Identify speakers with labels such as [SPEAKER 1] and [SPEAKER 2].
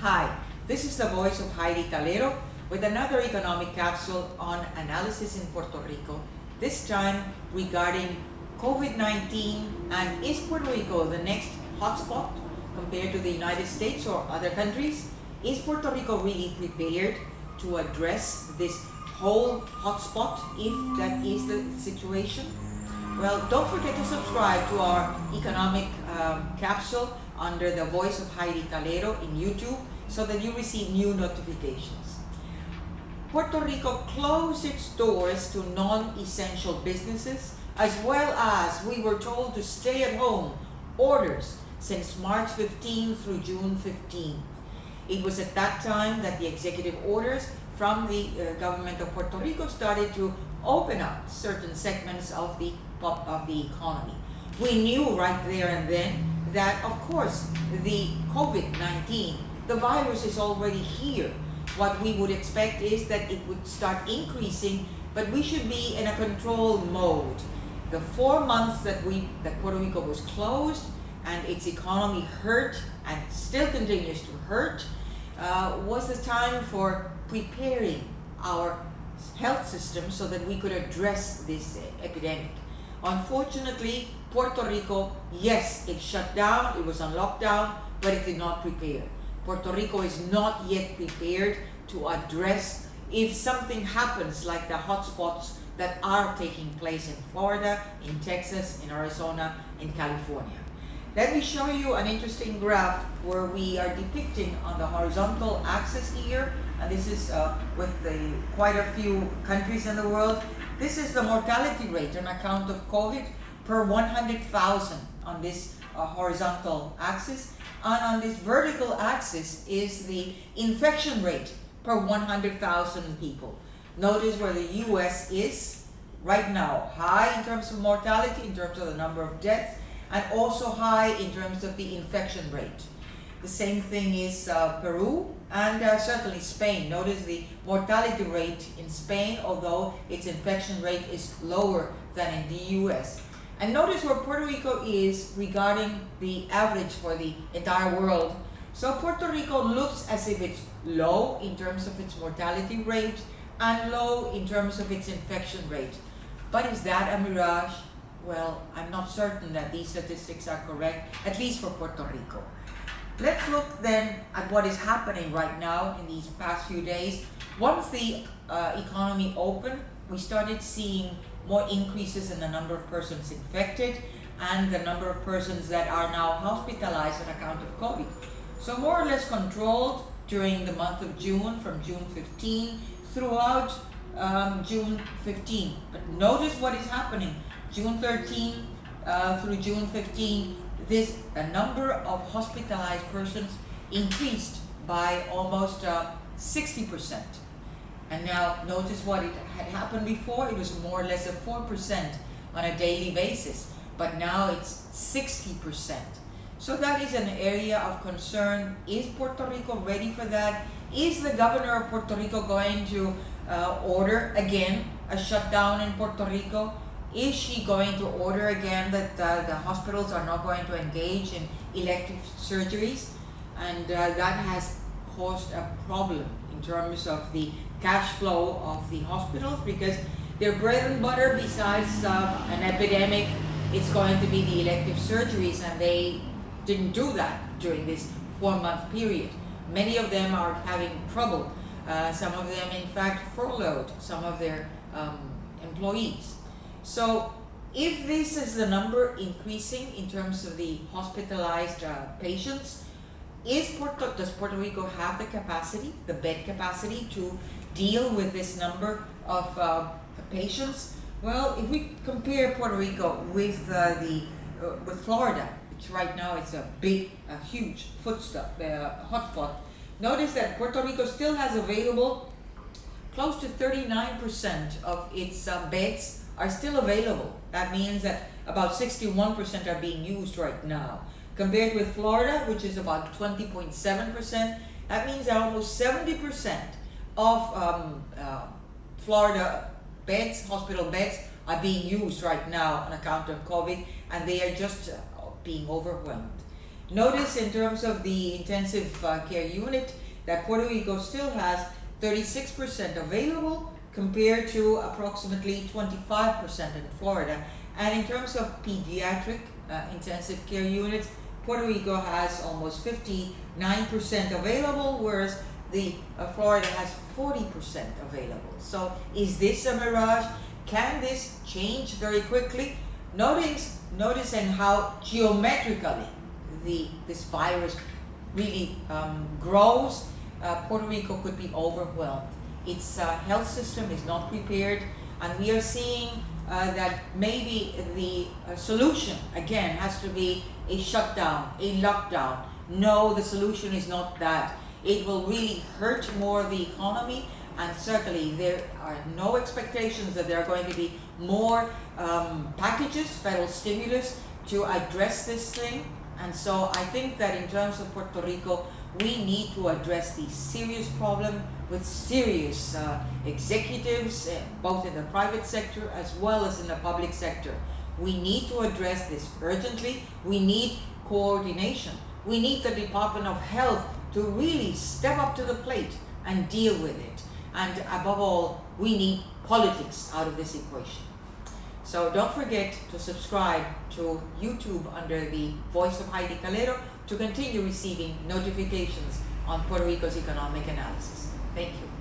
[SPEAKER 1] Hi, this is the Voice of Heidie Calero with another economic capsule on analysis in Puerto Rico, this time regarding COVID-19 and is Puerto Rico the next hotspot compared to the United States or other countries? Is Puerto Rico really prepared to address this whole hotspot if that is the situation? Well, don't forget to subscribe to our economic capsule under the Voice of Heidie Calero in YouTube so that you receive new notifications. Puerto Rico closed its doors to non-essential businesses, as well as we were told to stay at home orders since March 15 through June 15. It was at that time that the executive orders from the government of Puerto Rico started to open up certain segments of the economy. We knew right there and then that, of course, the COVID-19, the virus is already here. What we would expect is that it would start increasing, but we should be in a control mode. The 4 months that Puerto Rico was closed and its economy hurt and still continues to hurt was the time for preparing our health system so that we could address this epidemic. Unfortunately, Puerto Rico, yes, it shut down, it was on lockdown, but it did not prepare. Puerto Rico is not yet prepared to address if something happens like the hotspots that are taking place in Florida, in Texas, in Arizona, in California. Let me show you an interesting graph where we are depicting on the horizontal axis here, and this is with quite a few countries in the world. This is the mortality rate on account of COVID per 100,000 on this horizontal axis. And on this vertical axis is the infection rate per 100,000 people. Notice where the US is right now, high in terms of mortality, in terms of the number of deaths, and also high in terms of the infection rate. The same thing is Peru and certainly Spain. Notice the mortality rate in Spain, although its infection rate is lower than in the US. And notice where Puerto Rico is regarding the average for the entire world. So Puerto Rico looks as if it's low in terms of its mortality rate and low in terms of its infection rate. But is that a mirage? Well, I'm not certain that these statistics are correct, at least for Puerto Rico. Let's look then at what is happening right now in these past few days. Once the economy opened, we started seeing more increases in the number of persons infected and the number of persons that are now hospitalized on account of COVID. So more or less controlled during the month of June, from June 15 throughout June 15. But notice what is happening. June 13 through June 15, the number of hospitalized persons increased by almost 60%. And now notice what it had happened before. It was more or less a 4% on a daily basis, but now it's 60%. So that is an area of concern. Is Puerto Rico ready for that? Is the governor of Puerto Rico going to order again a shutdown in Puerto Rico? Is she going to order again that the hospitals are not going to engage in elective surgeries? And that has caused a problem in terms of the cash flow of the hospitals, because their bread and butter, besides an epidemic, it's going to be the elective surgeries, and they didn't do that during this 4-month period. Many of them are having trouble. Some of them, in fact, furloughed some of their employees. So if this is the number increasing in terms of the hospitalized patients, does Puerto Rico have the capacity, the bed capacity, to deal with this number of patients? Well, if we compare Puerto Rico with Florida, which right now it's a huge hotspot, notice that Puerto Rico still has available close to 39% of its beds are still available. That means that about 61% are being used right now. Compared with Florida, which is about 20.7%, that means that almost 70% of Florida beds, hospital beds, are being used right now on account of COVID, and they are just being overwhelmed. Notice in terms of the intensive care unit that Puerto Rico still has 36% available compared to approximately 25% in Florida. And in terms of pediatric intensive care units, Puerto Rico has almost 59% available, whereas the Florida has 40% available. So is this a mirage? Can this change very quickly? Notice in how geometrically this virus really grows. Puerto Rico could be overwhelmed. Its health system is not prepared, and we are seeing that maybe the solution again has to be a shutdown, a lockdown. No, the solution is not that. It will really hurt more the economy, and certainly there are no expectations that there are going to be more packages, federal stimulus to address this thing. And so I think that in terms of Puerto Rico, we need to address the serious problem with serious executives, both in the private sector as well as in the public sector. We need to address this urgently. We need coordination. We need the Department of Health to really step up to the plate and deal with it. And above all, we need politics out of this equation. So don't forget to subscribe to YouTube under the Voice of Heidie Calero to continue receiving notifications on Puerto Rico's economic analysis. Thank you.